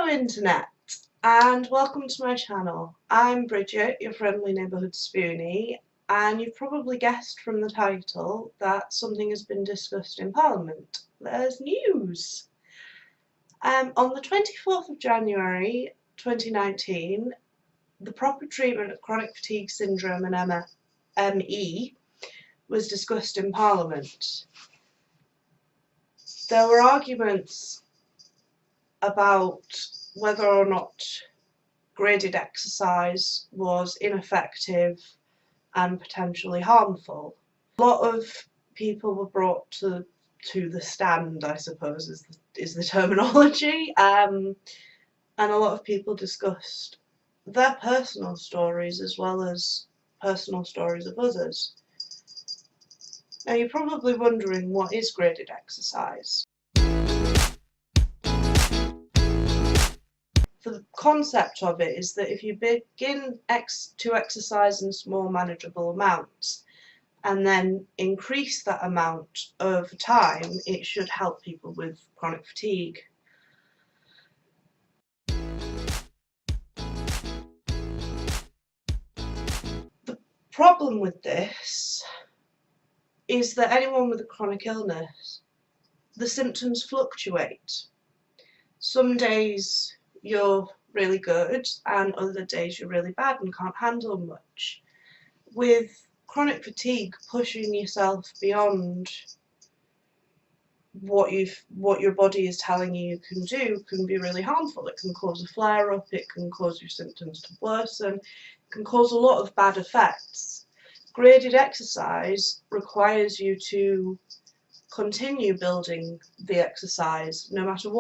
Hello Internet, and welcome to my channel. I'm Bridget, your friendly neighbourhood spoonie, and you've probably guessed from the title that something has been discussed in Parliament. There's news! On the 24th of January 2019, the proper treatment of chronic fatigue syndrome and ME was discussed in Parliament. There were arguments about whether or not graded exercise was ineffective and potentially harmful. A lot of people were brought to the stand, I suppose is the terminology, and a lot of people discussed their personal stories as well as personal stories of others. Now you're probably wondering, what is graded exercise? The concept of it is that if you begin to exercise in small manageable amounts and then increase that amount over time, it should help people with chronic fatigue. The problem with this is that anyone with a chronic illness, the symptoms fluctuate. Some days you're really good and other days you're really bad and can't handle much. With chronic fatigue, pushing yourself beyond what your body is telling you can do can be really harmful. It can cause a flare-up, it can cause your symptoms to worsen, it can cause a lot of bad effects. Graded exercise requires you to continue building the exercise no matter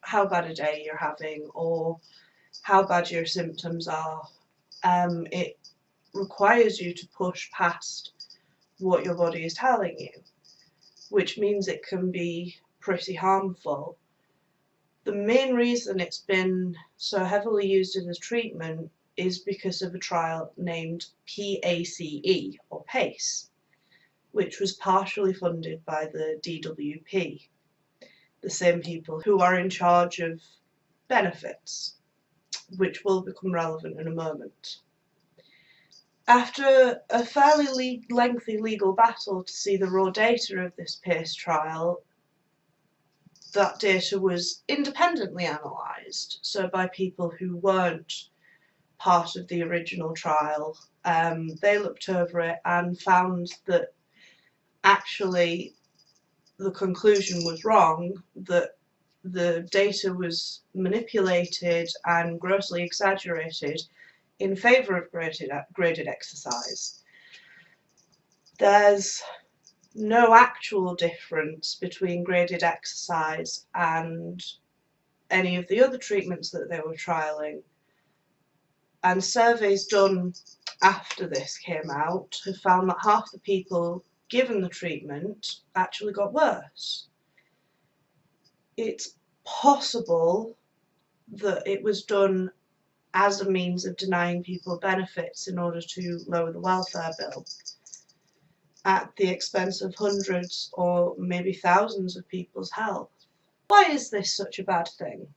how bad a day you're having or how bad your symptoms are. It requires you to push past what your body is telling you, which means it can be pretty harmful. The main reason it's been so heavily used as a treatment is because of a trial named PACE, or PACE, which was partially funded by the DWP, the same people who are in charge of benefits, which will become relevant in a moment. After a fairly lengthy legal battle to see the raw data of this PACE trial, that data was independently analysed, so by people who weren't part of the original trial. They looked over it and found that actually the conclusion was wrong, that the data was manipulated and grossly exaggerated in favour of graded exercise. There's no actual difference between graded exercise and any of the other treatments that they were trialling, and surveys done after this came out have found that half the people given the treatment actually got worse. It's possible that it was done as a means of denying people benefits in order to lower the welfare bill at the expense of hundreds or maybe thousands of people's health. Why is this such a bad thing?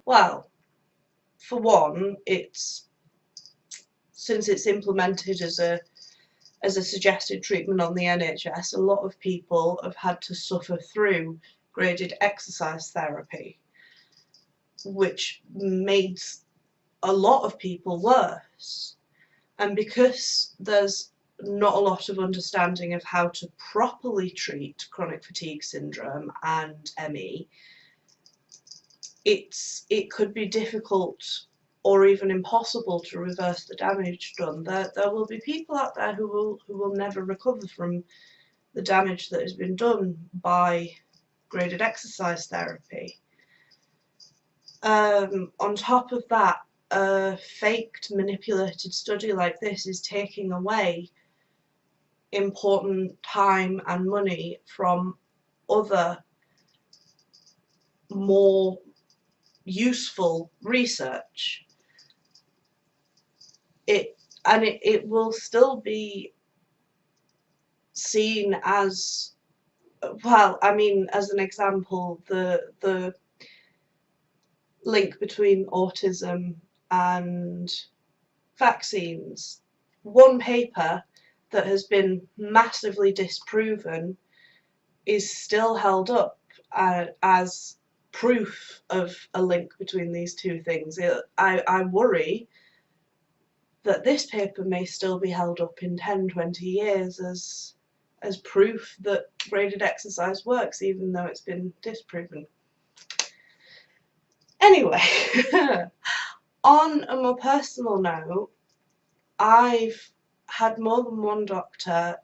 Well, for one, since it's implemented as a suggested treatment on the NHS, a lot of people have had to suffer through graded exercise therapy, which made a lot of people worse. And because there's not a lot of understanding of how to properly treat chronic fatigue syndrome and ME, it could be difficult or even impossible to reverse the damage done. There will be people out there who will never recover from the damage that has been done by graded exercise therapy. On top of that, a faked, manipulated study like this is taking away important time and money from other more useful research. It will still be seen as well, I mean, as an example, the link between autism and vaccines. One paper that has been massively disproven is still held up as proof of a link between these two things. I worry that this paper may still be held up in 10, 20 years as proof that graded exercise works, even though it's been disproven. Anyway, on a more personal note, I've had more than one doctor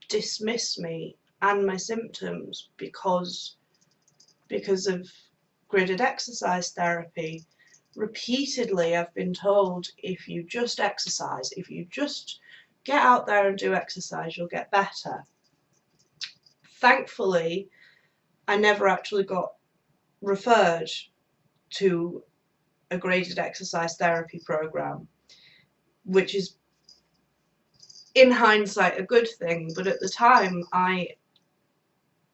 dismiss me and my symptoms because of graded exercise therapy. Repeatedly I've been told, if you just exercise, if you just get out there and do exercise, you'll get better. Thankfully, I never actually got referred to a graded exercise therapy program, which is in hindsight a good thing, but at the time I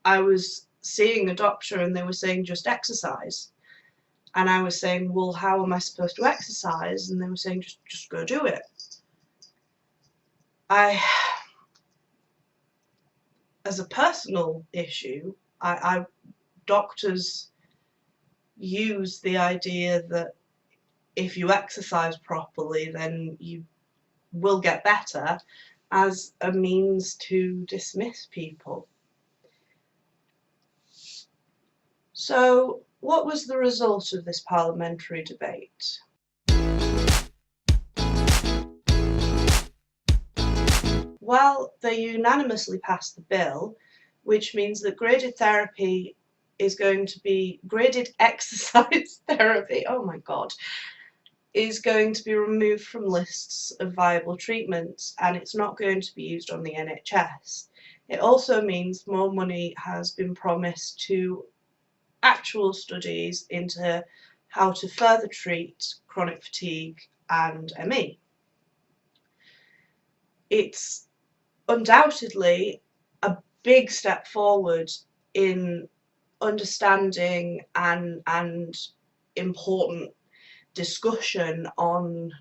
was seeing a doctor and they were saying just exercise, and I was saying, well, how am I supposed to exercise? And they were saying just go do it. As a personal issue, doctors use the idea that if you exercise properly then you will get better as a means to dismiss people. So what was the result of this parliamentary debate? Well, they unanimously passed the bill, which means that graded therapy is going to be, graded exercise therapy, oh my god, is going to be removed from lists of viable treatments, and it's not going to be used on the NHS. It also means more money has been promised to actual studies into how to further treat chronic fatigue and ME. It's undoubtedly a big step forward in understanding and important discussion on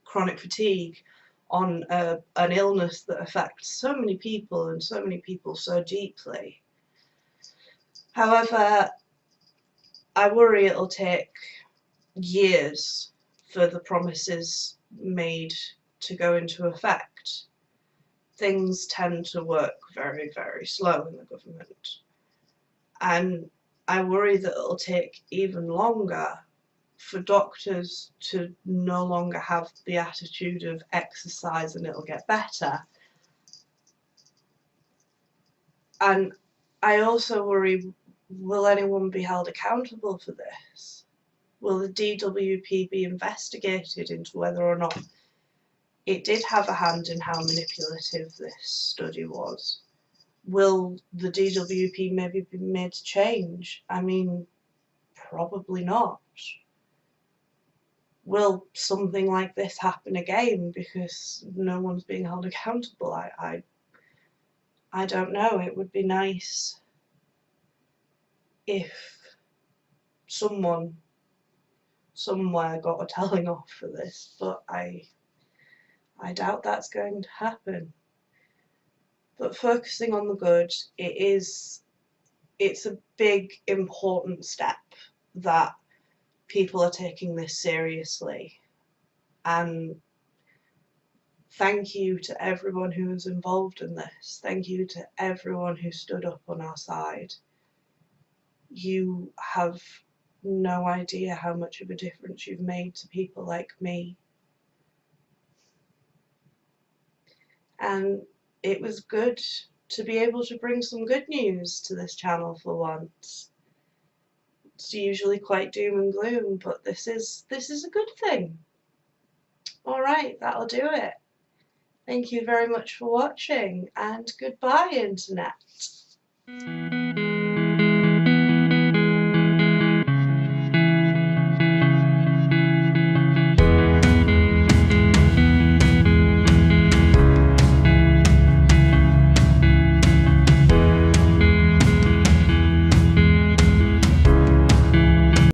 chronic fatigue, on an illness that affects so many people and so many people so deeply. However, I worry it'll take years for the promises made to go into effect. Things tend to work very, very slow in the government, and I worry that it'll take even longer for doctors to no longer have the attitude of exercise and it'll get better. And I also worry, will anyone be held accountable for this? Will the DWP be investigated into whether or not it did have a hand in how manipulative this study was? Will the DWP maybe be made to change? I mean, probably not. Will something like this happen again because no one's being held accountable? I don't know. It would be nice if someone somewhere got a telling off for this, but I doubt that's going to happen. But focusing on the good, it's a big, important step that people are taking this seriously. And thank you to everyone who was involved in this. Thank you to everyone who stood up on our side. You have no idea how much of a difference you've made to people like me. And it was good to be able to bring some good news to this channel for once. It's usually quite doom and gloom, but this is a good thing. Alright, that'll do it. Thank you very much for watching, and goodbye, Internet.